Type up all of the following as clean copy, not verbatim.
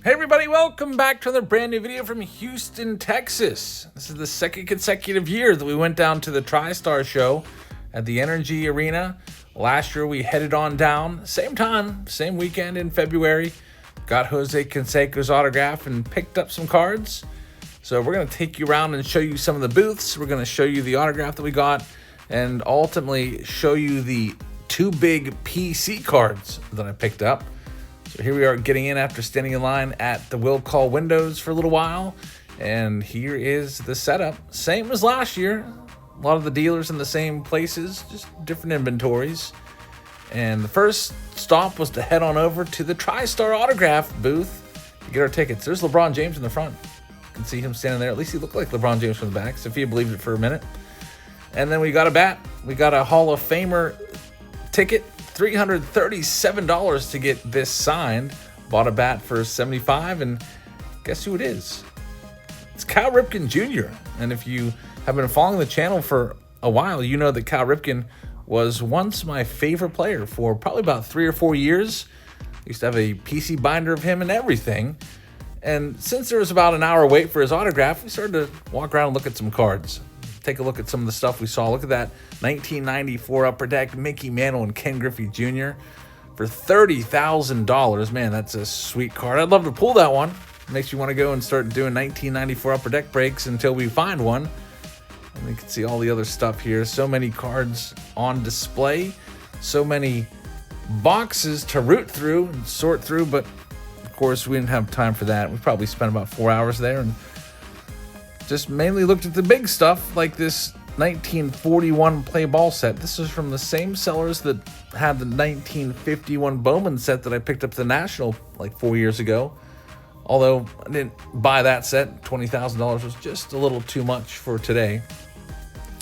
Hey everybody, welcome back to another brand new video from Houston, Texas. This is the second consecutive year that we went down to the Tristar show at the Energy Arena. Last year we headed on down, same time, same weekend in February. Got Jose Canseco's autograph and picked up some cards. So we're going to take you around and show you some of the booths. We're going to show you the autograph that we got and ultimately show you the two big PC cards that I picked up. So here we are getting in after standing in line at the will call windows for a little while. And here is the setup. Same as last year. A lot of the dealers in the same places, just different inventories. And the first stop was to head on over to the Tristar autograph booth to get our tickets. There's LeBron James in the front. You can see him standing there. At least he looked like LeBron James from the back. Sophia believed it for a minute. And then we got a bat. We got a Hall of Famer ticket. $337 to get this signed. Bought a bat for $75, and guess who it is? It's Cal Ripken Jr. And if you have been following the channel for a while, you know that Cal Ripken was once my favorite player for probably about 3 or 4 years. I used to have a PC binder of him and everything. And since there was about an hour wait for his autograph, we started to walk around and look at some cards. Take a look at some of the stuff we saw. Look at that 1994 Upper Deck Mickey Mantle and Ken Griffey Jr. for $30,000. Man, that's a sweet card. I'd love to pull that one. Makes you want to go and start doing 1994 Upper Deck breaks until we find one. And you can see all the other stuff here. So many cards on display. So many boxes to root through and sort through. But, of course, we didn't have time for that. We probably spent about 4 hours there and just mainly looked at the big stuff, like this 1941 play ball set. This is from the same sellers that had the 1951 Bowman set that I picked up at the National like 4 years ago. Although I didn't buy that set. $20,000 was just a little too much for today.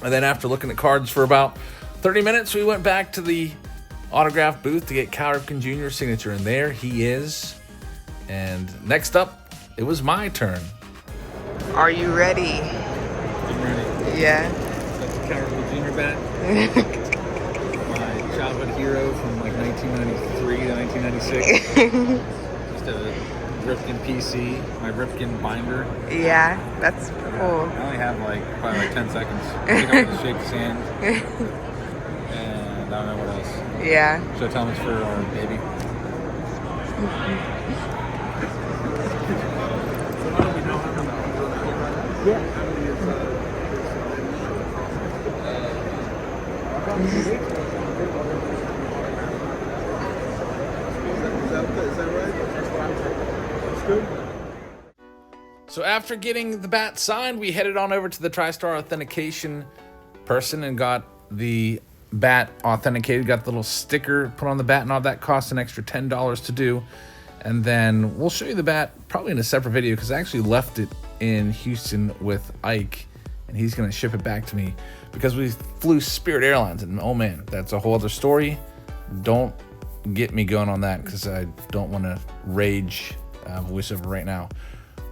And then after looking at cards for about 30 minutes, we went back to the autograph booth to get Cal Ripken Jr.'s signature. And there he is. And next up, it was my turn. Are you ready? I'm ready. Yeah. That's the Cal Ripken Jr. bat. My childhood hero from like 1993 to 1996. Just a Ripken PC, my Ripken binder. Yeah, that's cool. I only have probably 10 seconds. Pick up and shake his hand. And I don't know what else. Yeah. Should I tell him it's for our baby? Yeah. So after getting the bat signed, we headed on over to the Tristar authentication person and got the bat authenticated, got the little sticker put on the bat, and all that cost an extra $10 to do. And then we'll show you the bat probably in a separate video because I actually left it in Houston with Ike, and he's going to ship it back to me because we flew Spirit Airlines, and oh man, that's a whole other story. Don't get me going on that because I don't want to rage voiceover right now.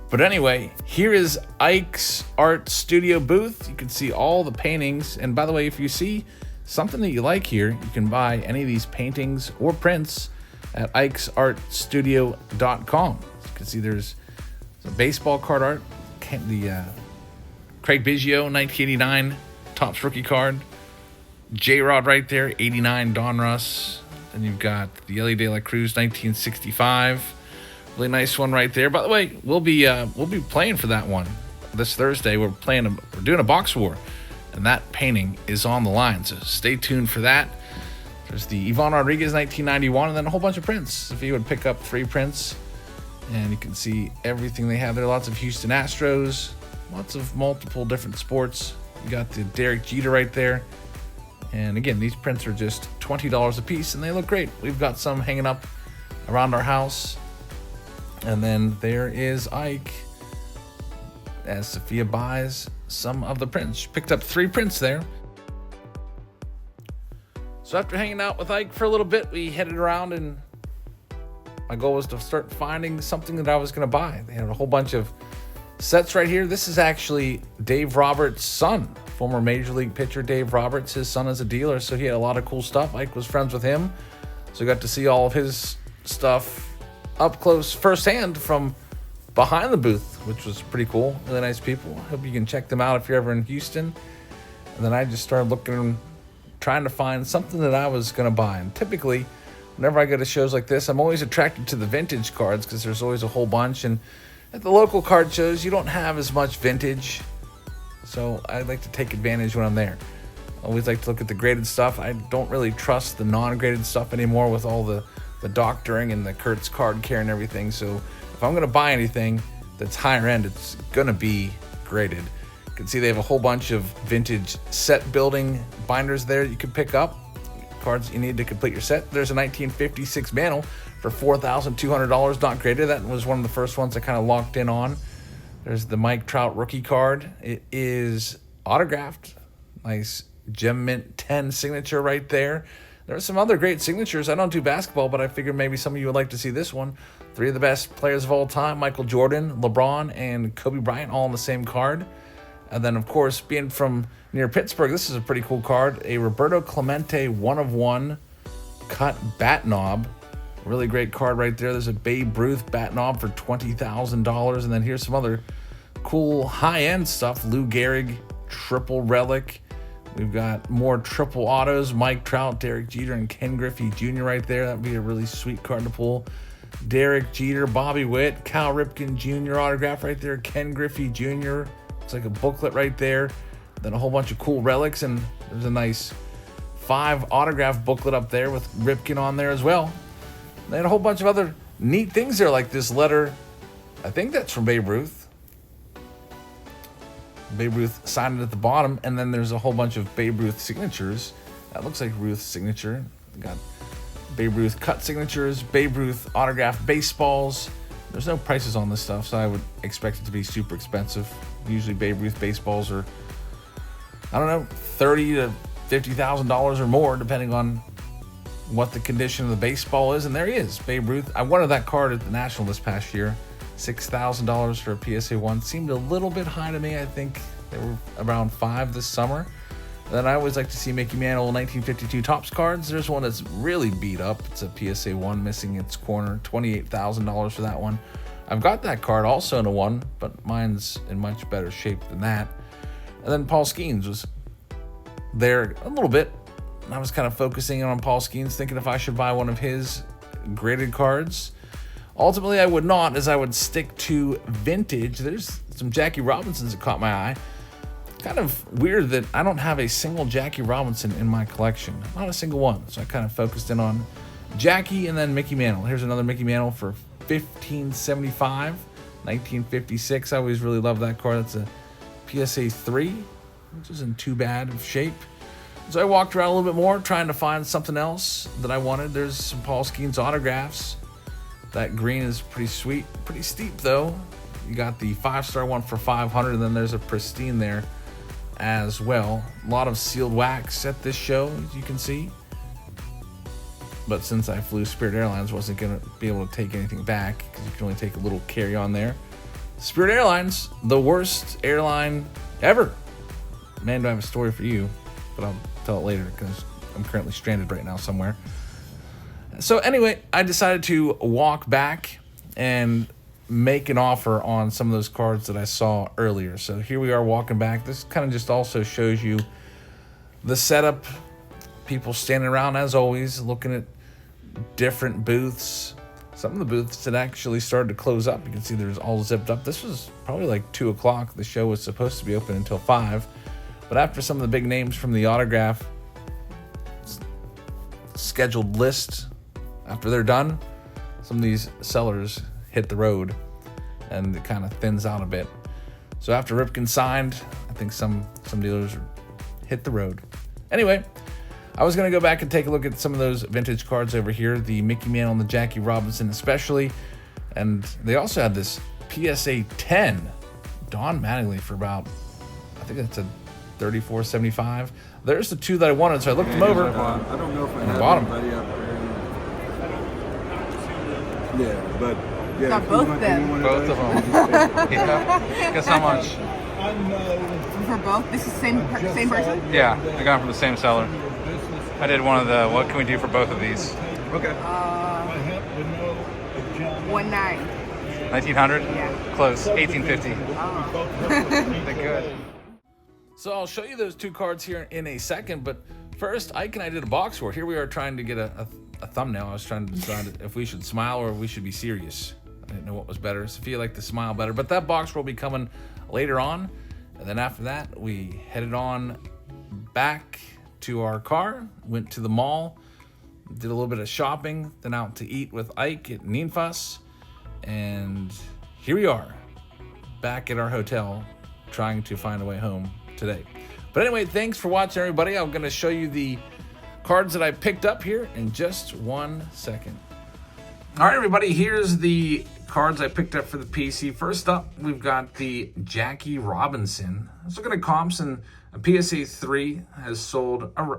But anyway, here is Ike's art studio booth. You can see all the paintings, and by the way, if you see something that you like here, you can buy any of these paintings or prints at ikesartstudio.com. You can see there's some baseball card art, the Craig Biggio 1989 Topps rookie card, J-Rod right there, 89 Donruss. Then you've got the Ellie De La Cruz 1965, really nice one right there. By the way, we'll be playing for that one this Thursday. We're doing a box war, and that painting is on the line, so stay tuned for that. There's the Ivan Rodriguez 1991, and then a whole bunch of prints. If you would pick up 3 prints, and you can see everything they have there. Lots of Houston Astros, lots of multiple different sports. You got the Derek Jeter right there. And again, these prints are just $20 a piece, and they look great. We've got some hanging up around our house. And then there is Ike as Sophia buys some of the prints. She picked up 3 prints there. So after hanging out with Ike for a little bit, we headed around, and my goal was to start finding something that I was going to buy. They had a whole bunch of sets right here. This is actually Dave Roberts' son, former Major League pitcher Dave Roberts. His son is a dealer, so he had a lot of cool stuff. Ike was friends with him, so we got to see all of his stuff up close firsthand from behind the booth, which was pretty cool. Really nice people. Hope you can check them out if you're ever in Houston. And then I just started looking, trying to find something that I was going to buy. And typically, whenever I go to shows like this, I'm always attracted to the vintage cards because there's always a whole bunch. And at the local card shows, you don't have as much vintage. So I like to take advantage when I'm there. I always like to look at the graded stuff. I don't really trust the non-graded stuff anymore with all the doctoring and the Kurtz card care and everything. So if I'm going to buy anything that's higher end, it's going to be graded. You can see they have a whole bunch of vintage set building binders there that you can pick up. Cards you need to complete your set. There's a 1956 Mantle for $4,200, not graded. That was one of the first ones I kind of locked in on. There's the Mike Trout rookie card. It is autographed. Nice Gem Mint 10 signature right there. There's some other great signatures. I don't do basketball, but I figured maybe some of you would like to see this one. 3 of the best players of all time, Michael Jordan, LeBron, and Kobe Bryant, all on the same card. And then, of course, being from near Pittsburgh, this is a pretty cool card. A Roberto Clemente 1/1 cut bat knob. Really great card right there. There's a Babe Ruth bat knob for $20,000. And then here's some other cool high-end stuff. Lou Gehrig triple relic. We've got more triple autos. Mike Trout, Derek Jeter, and Ken Griffey Jr. right there. That would be a really sweet card to pull. Derek Jeter, Bobby Witt, Cal Ripken Jr. autograph right there. Ken Griffey Jr. It's like a booklet right there. Then a whole bunch of cool relics, and there's a nice 5 autograph booklet up there with Ripken on there as well. They had a whole bunch of other neat things there, like this letter. I think that's from Babe Ruth. Babe Ruth signed it at the bottom, and then there's a whole bunch of Babe Ruth signatures. That looks like Ruth's signature. Got Babe Ruth cut signatures, Babe Ruth autographed baseballs. There's no prices on this stuff, so I would expect it to be super expensive. Usually Babe Ruth baseballs are, I don't know, $30,000 to $50,000 or more, depending on what the condition of the baseball is. And there he is, Babe Ruth. I wanted that card at the National this past year. $6,000 for a PSA 1 seemed a little bit high to me. I think they were around $5,000 this summer. And then I always like to see Mickey Mantle 1952 Topps cards. There's one that's really beat up. It's a PSA 1 missing its corner. $28,000 for that one. I've got that card also in a 1, but mine's in much better shape than that. And then Paul Skeens was there a little bit. I was kind of focusing on Paul Skeens, thinking if I should buy one of his graded cards. Ultimately, I would not, as I would stick to vintage. There's some Jackie Robinsons that caught my eye. Kind of weird that I don't have a single Jackie Robinson in my collection. Not a single one. So I kind of focused in on Jackie and then Mickey Mantle. Here's another Mickey Mantle for $15.75. 1956. I always really loved that card. That's a PSA 3, which isn't too bad of shape. So I walked around a little bit more, trying to find something else that I wanted. There's some Paul Skeens autographs. That green is pretty sweet. Pretty steep, though. You got the 5-star one for $500, and then there's a pristine there as well. A lot of sealed wax at this show, as you can see. But since I flew Spirit Airlines, wasn't going to be able to take anything back, because you can only take a little carry-on there. Spirit Airlines, the worst airline ever. Man, do I have a story for you, but I'll tell it later, because I'm currently stranded right now somewhere. So anyway, I decided to walk back and make an offer on some of those cards that I saw earlier. So here we are walking back. This kind of just also shows you the setup. People standing around, as always, looking at different booths. Some of the booths had actually started to close up. You can see there's all zipped up. This was probably like 2 o'clock. The show was supposed to be open until 5. But after some of the big names from the autograph scheduled list, after they're done, some of these sellers hit the road and it kind of thins out a bit. So after Ripken signed, I think some dealers hit the road. Anyway, I was going to go back and take a look at some of those vintage cards over here, the Mickey Mantle and the Jackie Robinson especially. And they also had this PSA 10 Don Mattingly for about, I think that's a $34.75. There's the 2 that I wanted, so I looked them over. I don't know if I have bottom. anybody up there. Yeah, but yeah, Got both of them. Both of them. Yeah. Guess how much? For both? This is same person? Yeah, I got them from the same seller. I did one of the, what can we do for both of these? Okay. 1.9. 1900? Yeah. Close. 1850. Oh. Good. So I'll show you those two cards here in a second, but first, Ike and I did a box score. Here we are trying to get a thumbnail. I was trying to decide if we should smile or we should be serious. I didn't know what was better. Sophia liked to smile better, but that box score will be coming later on. And then after that, we headed on back to our car, went to the mall, did a little bit of shopping, then out to eat with Ike at Nienfuss. And here we are, back at our hotel, trying to find a way home today. But anyway, thanks for watching, everybody. I'm going to show you the cards that I picked up here in just 1 second. All right, everybody, here's the cards I picked up for the PC. First up, we've got the Jackie Robinson. I was looking at comps, and a PSA 3 has sold, I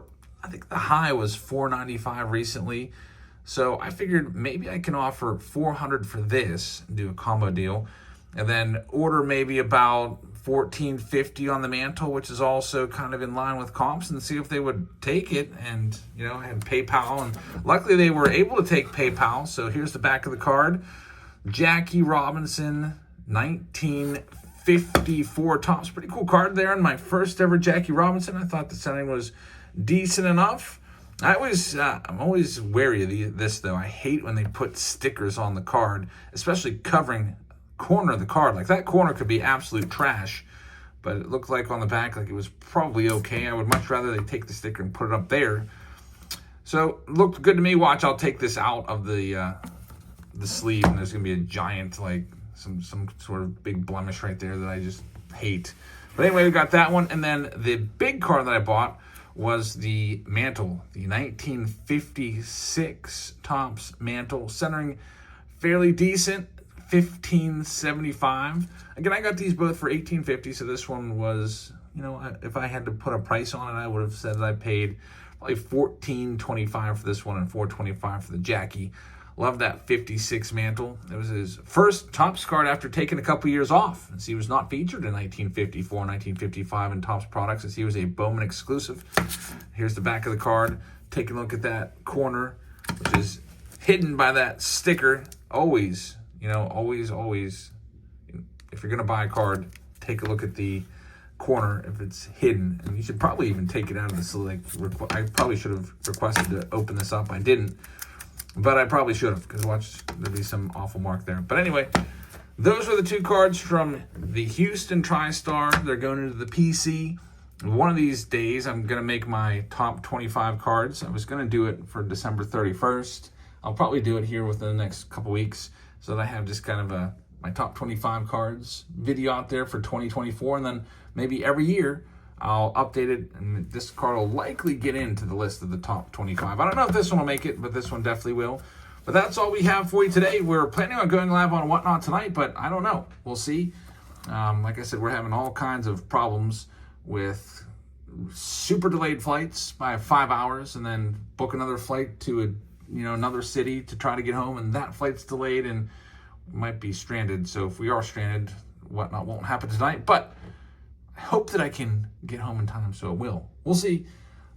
think the high was $495 recently. So I figured maybe I can offer $400 for this, do a combo deal, and then order maybe about $1450 on the mantle, which is also kind of in line with comps, and see if they would take it. And I had PayPal, and luckily they were able to take PayPal. So here's the back of the card. Jackie Robinson, 1954 Topps. Pretty cool card there, and my first ever Jackie Robinson. I thought the setting was decent enough. I'm always wary of this, though. I hate when they put stickers on the card, especially covering corner of the card. Like, that corner could be absolute trash, but it looked like on the back like it was probably okay. I would much rather they take the sticker and put it up there. So it looked good to me. Watch, I'll take this out of the sleeve, and there's gonna be a giant, like some sort of big blemish right there that I just hate. But anyway, we got that one, and then the big card that I bought was the mantle, the 1956 Topps mantle, centering fairly decent, $15.75. Again, I got these both for $18.50, so this one was, if I had to put a price on it, I would have said that I paid probably $14.25 for this one and $4.25 for the Jackie. Love that 56 mantle. It was his first Topps card after taking a couple years off, as he was not featured in 1954 and 1955 in Topps products, as he was a Bowman exclusive. Here's the back of the card. Take a look at that corner, which is hidden by that sticker. Always, always, if you're going to buy a card, take a look at the corner if it's hidden. And you should probably even take it out of the select. I probably should have requested to open this up. I didn't. But I probably should have, because watch, there'll be some awful mark there. But anyway, those are the two cards from the Houston Tristar. They're going into the PC. One of these days, I'm going to make my top 25 cards. I was going to do it for December 31st. I'll probably do it here within the next couple weeks, so that I have just kind of my top 25 cards video out there for 2024. And then maybe every year, I'll update it, and this card will likely get into the list of the top 25. I don't know if this one will make it, but this one definitely will. But that's all we have for you today. We're planning on going live on Whatnot tonight, but I don't know. We'll see. Like I said, we're having all kinds of problems with super delayed flights by 5 hours, and then book another flight to another city to try to get home, and that flight's delayed and might be stranded. So if we are stranded, Whatnot won't happen tonight, but I hope that I can get home in time, so it will. We'll see.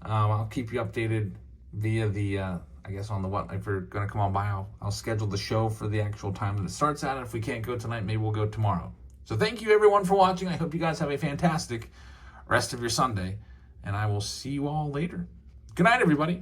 I'll keep you updated via the, I guess on the what, if you're going to come on by, I'll schedule the show for the actual time that it starts at. If we can't go tonight, maybe we'll go tomorrow. So thank you, everyone, for watching. I hope you guys have a fantastic rest of your Sunday, and I will see you all later. Good night, everybody.